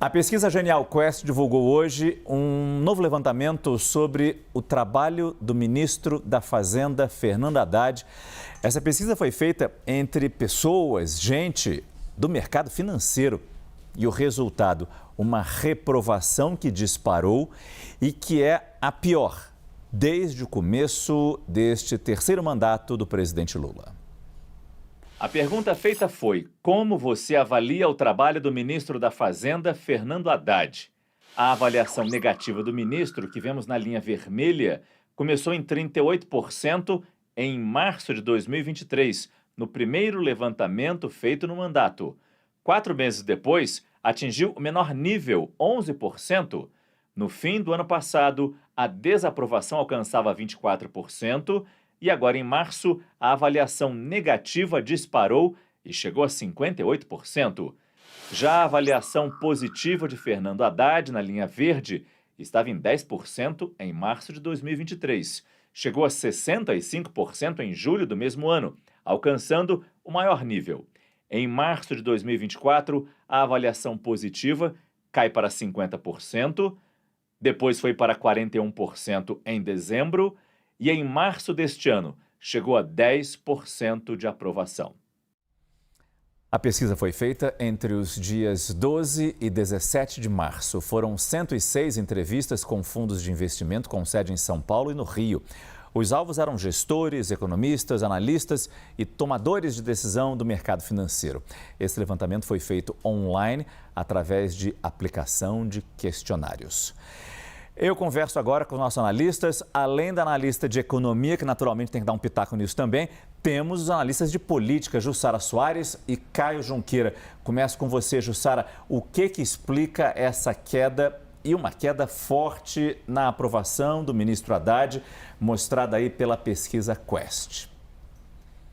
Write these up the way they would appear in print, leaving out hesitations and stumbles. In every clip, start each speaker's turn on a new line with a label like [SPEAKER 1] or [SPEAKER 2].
[SPEAKER 1] A pesquisa Genial Quest divulgou hoje um novo levantamento sobre o trabalho do ministro da Fazenda, Fernando Haddad. Essa pesquisa foi feita entre pessoas, gente do mercado financeiro. E o resultado, uma reprovação que disparou e que é a pior desde o começo deste terceiro mandato do presidente Lula. A pergunta feita foi: como você avalia o trabalho do ministro da Fazenda, Fernando Haddad? A avaliação negativa do ministro, que vemos na linha vermelha, começou em 38% em março de 2023, no primeiro levantamento feito no mandato. 4 meses depois, atingiu o menor nível, 11%. No fim do ano passado, a desaprovação alcançava 24%. E agora, em março, a avaliação negativa disparou e chegou a 58%. Já a avaliação positiva de Fernando Haddad, na linha verde, estava em 10% em março de 2023. Chegou a 65% em julho do mesmo ano, alcançando o maior nível. Em março de 2024, a avaliação positiva cai para 50%, depois foi para 41% em dezembro, e em março deste ano, chegou a 10% de aprovação. A pesquisa foi feita entre os dias 12 e 17 de março. Foram 106 entrevistas com fundos de investimento com sede em São Paulo e no Rio. Os alvos eram gestores, economistas, analistas e tomadores de decisão do mercado financeiro. Esse levantamento foi feito online através de aplicação de questionários. Eu converso agora com os nossos analistas. Além da analista de economia, que naturalmente tem que dar um pitaco nisso também, temos os analistas de política, Jussara Soares e Caio Junqueira. Começo com você, Jussara. O que explica essa queda e uma queda forte na aprovação do ministro Haddad, mostrada aí pela pesquisa Quest?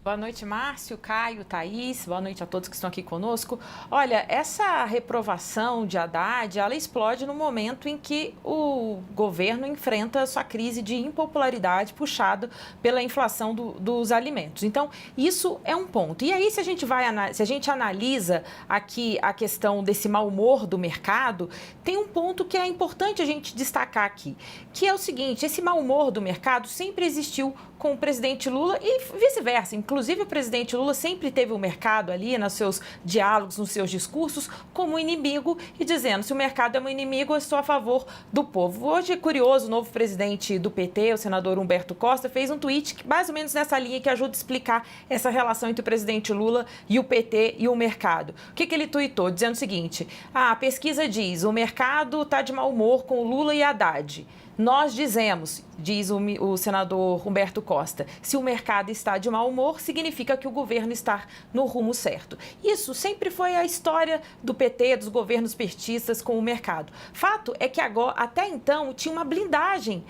[SPEAKER 2] Boa noite, Márcio, Caio, Thaís, boa noite a todos que estão aqui conosco. Olha, essa reprovação de Haddad, ela explode no momento em que o governo enfrenta sua crise de impopularidade puxada pela inflação dos alimentos. Então, isso é um ponto. E aí, se a gente analisa aqui a questão desse mau humor do mercado, tem um ponto que é importante a gente destacar aqui, que é o seguinte: esse mau humor do mercado sempre existiu com o presidente Lula e vice-versa. Inclusive, o presidente Lula sempre teve o mercado ali nos seus diálogos, nos seus discursos, como inimigo e dizendo: se o mercado é um inimigo, eu estou a favor do povo. Hoje, é curioso, o novo presidente do PT, o senador Humberto Costa, fez um tweet mais ou menos nessa linha que ajuda a explicar essa relação entre o presidente Lula e o PT e o mercado. O que ele tuitou? Dizendo o seguinte: a pesquisa diz, o mercado está de mau humor com Lula e Haddad. Nós dizemos, diz o senador Humberto Costa, se o mercado está de mau humor, significa que o governo está no rumo certo. Isso sempre foi a história do PT, dos governos petistas com o mercado. Fato é que agora, até então, tinha uma blindagem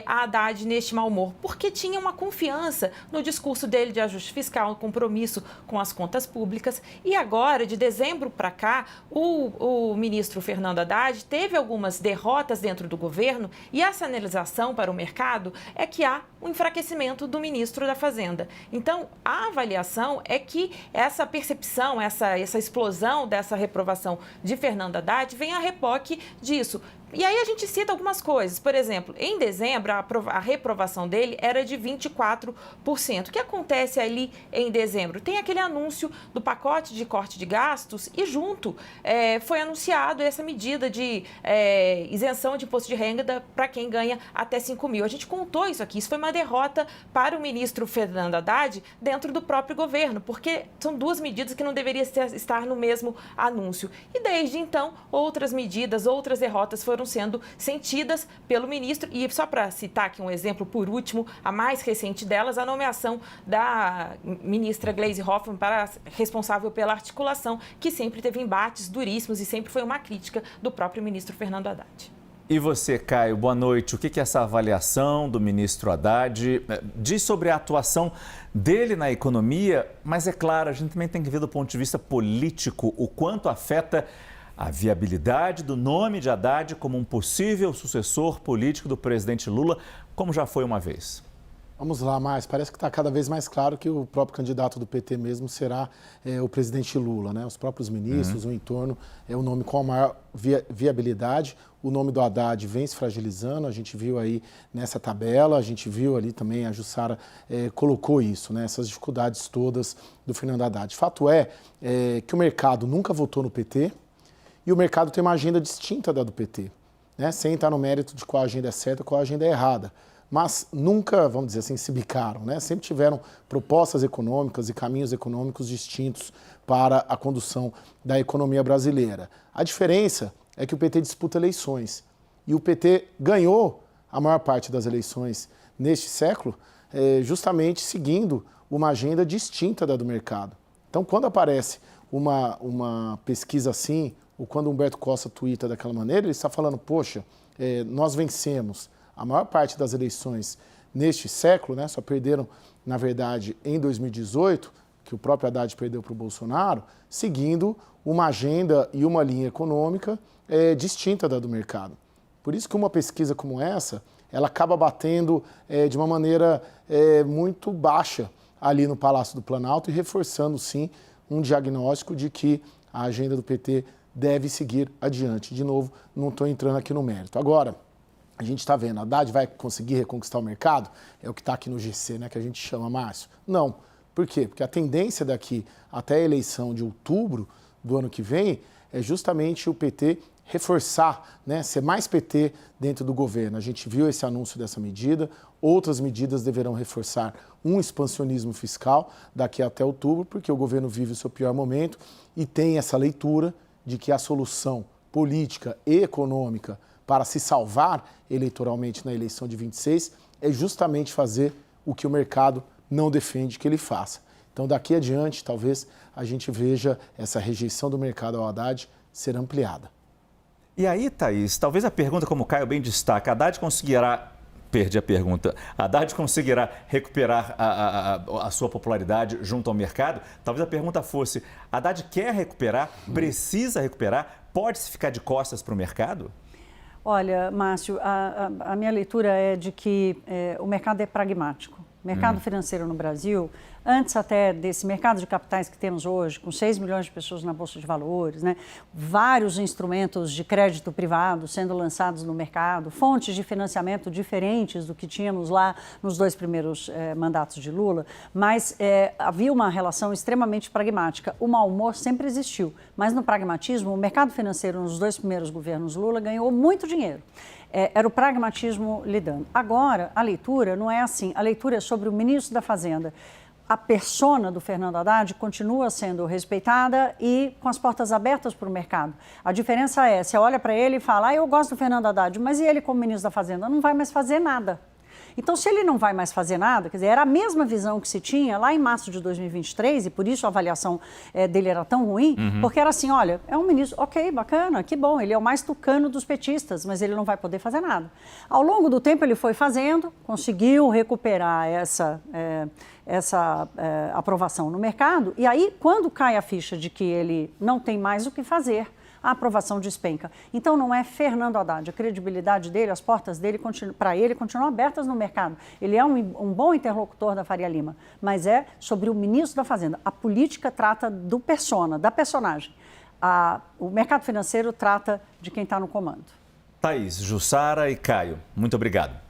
[SPEAKER 2] a Haddad neste mau humor, porque tinha uma confiança no discurso dele de ajuste fiscal, compromisso com as contas públicas. E agora, de dezembro para cá, o ministro Fernando Haddad teve algumas derrotas dentro do governo e a sinalização para o mercado é que há um enfraquecimento do ministro da Fazenda. Então, a avaliação é que essa percepção, essa explosão dessa reprovação de Fernando Haddad vem a reboque disso. E aí a gente cita algumas coisas. Por exemplo, em dezembro, a reprovação dele era de 24%. O que acontece ali em dezembro? Tem aquele anúncio do pacote de corte de gastos e junto foi anunciado essa medida de isenção de imposto de renda para quem ganha até 5 mil. A gente contou isso aqui. Isso foi uma derrota para o ministro Fernando Haddad dentro do próprio governo, porque são duas medidas que não deveriam estar no mesmo anúncio. E desde então, outras medidas, outras derrotas foram sendo sentidas pelo ministro. E só para citar aqui um exemplo, por último, a mais recente delas, a nomeação da ministra Gleisi Hoffmann para responsável pela articulação, que sempre teve embates duríssimos e sempre foi uma crítica do próprio ministro Fernando Haddad.
[SPEAKER 1] E você, Caio, boa noite. O que essa avaliação do ministro Haddad diz sobre a atuação dele na economia? Mas é claro, a gente também tem que ver do ponto de vista político o quanto afeta a viabilidade do nome de Haddad como um possível sucessor político do presidente Lula, como já foi uma vez.
[SPEAKER 3] Vamos lá, Márcio. Parece que está cada vez mais claro que o próprio candidato do PT mesmo será o presidente Lula, né? Os próprios ministros, o entorno, é o nome com a maior viabilidade. O nome do Haddad vem se fragilizando, a gente viu aí nessa tabela, a gente viu ali também, a Jussara colocou isso, né? Essas dificuldades todas do Fernando Haddad. Fato é que o mercado nunca votou no PT e o mercado tem uma agenda distinta da do PT, né? Sem entrar no mérito de qual agenda é certa e qual agenda é errada. Mas nunca, vamos dizer assim, se bicaram, né? Sempre tiveram propostas econômicas e caminhos econômicos distintos para a condução da economia brasileira. A diferença é que o PT disputa eleições e o PT ganhou a maior parte das eleições neste século justamente seguindo uma agenda distinta da do mercado. Então, quando aparece uma pesquisa assim, ou quando Humberto Costa tuita daquela maneira, ele está falando, poxa, nós vencemos a maior parte das eleições neste século, né, só perderam, na verdade, em 2018, que o próprio Haddad perdeu para o Bolsonaro, seguindo uma agenda e uma linha econômica distinta da do mercado. Por isso que uma pesquisa como essa, ela acaba batendo de uma maneira muito baixa ali no Palácio do Planalto e reforçando, sim, um diagnóstico de que a agenda do PT deve seguir adiante. De novo, não estou entrando aqui no mérito. Agora, a gente está vendo, a Haddad vai conseguir reconquistar o mercado? É o que está aqui no GC, né, que a gente chama, Márcio? Não. Por quê? Porque a tendência daqui até a eleição de outubro do ano que vem é justamente o PT reforçar, né, ser mais PT dentro do governo. A gente viu esse anúncio dessa medida, outras medidas deverão reforçar um expansionismo fiscal daqui até outubro, porque o governo vive o seu pior momento e tem essa leitura de que a solução política e econômica para se salvar eleitoralmente na eleição de 26, é justamente fazer o que o mercado não defende que ele faça. Então, daqui adiante, talvez a gente veja essa rejeição do mercado ao Haddad ser ampliada.
[SPEAKER 1] E aí, Thaís, talvez a pergunta, como o Caio bem destaca, Haddad conseguirá... Perdi a pergunta. Haddad conseguirá recuperar a sua popularidade junto ao mercado? Talvez a pergunta fosse, Haddad quer recuperar, precisa recuperar, pode-se ficar de costas para o mercado?
[SPEAKER 4] Olha, Márcio, a minha leitura é de que o mercado é pragmático. O mercado financeiro no Brasil, antes até desse mercado de capitais que temos hoje, com 6 milhões de pessoas na Bolsa de Valores, né, vários instrumentos de crédito privado sendo lançados no mercado, fontes de financiamento diferentes do que tínhamos lá nos 2 primeiros mandatos de Lula, mas havia uma relação extremamente pragmática. O mau humor sempre existiu, mas no pragmatismo, o mercado financeiro nos 2 primeiros governos Lula ganhou muito dinheiro. Era o pragmatismo lidando. Agora, a leitura não é assim. A leitura é sobre o ministro da Fazenda. A persona do Fernando Haddad continua sendo respeitada e com as portas abertas para o mercado. A diferença é, você olha para ele e fala, eu gosto do Fernando Haddad, mas e ele como ministro da Fazenda? Não vai mais fazer nada. Então, se ele não vai mais fazer nada, quer dizer, era a mesma visão que se tinha lá em março de 2023, e por isso a avaliação dele era tão ruim, porque era assim, olha, é um ministro, ok, bacana, que bom, ele é o mais tucano dos petistas, mas ele não vai poder fazer nada. Ao longo do tempo ele foi fazendo, conseguiu recuperar essa aprovação no mercado, e aí, quando cai a ficha de que ele não tem mais o que fazer, a aprovação despenca. Então, não é Fernando Haddad. A credibilidade dele, as portas dele, para ele, continuam abertas no mercado. Ele é um bom interlocutor da Faria Lima, mas é sobre o ministro da Fazenda. A política trata do persona, da personagem. O mercado financeiro trata de quem está no comando.
[SPEAKER 1] Thaís, Jussara e Caio, muito obrigado.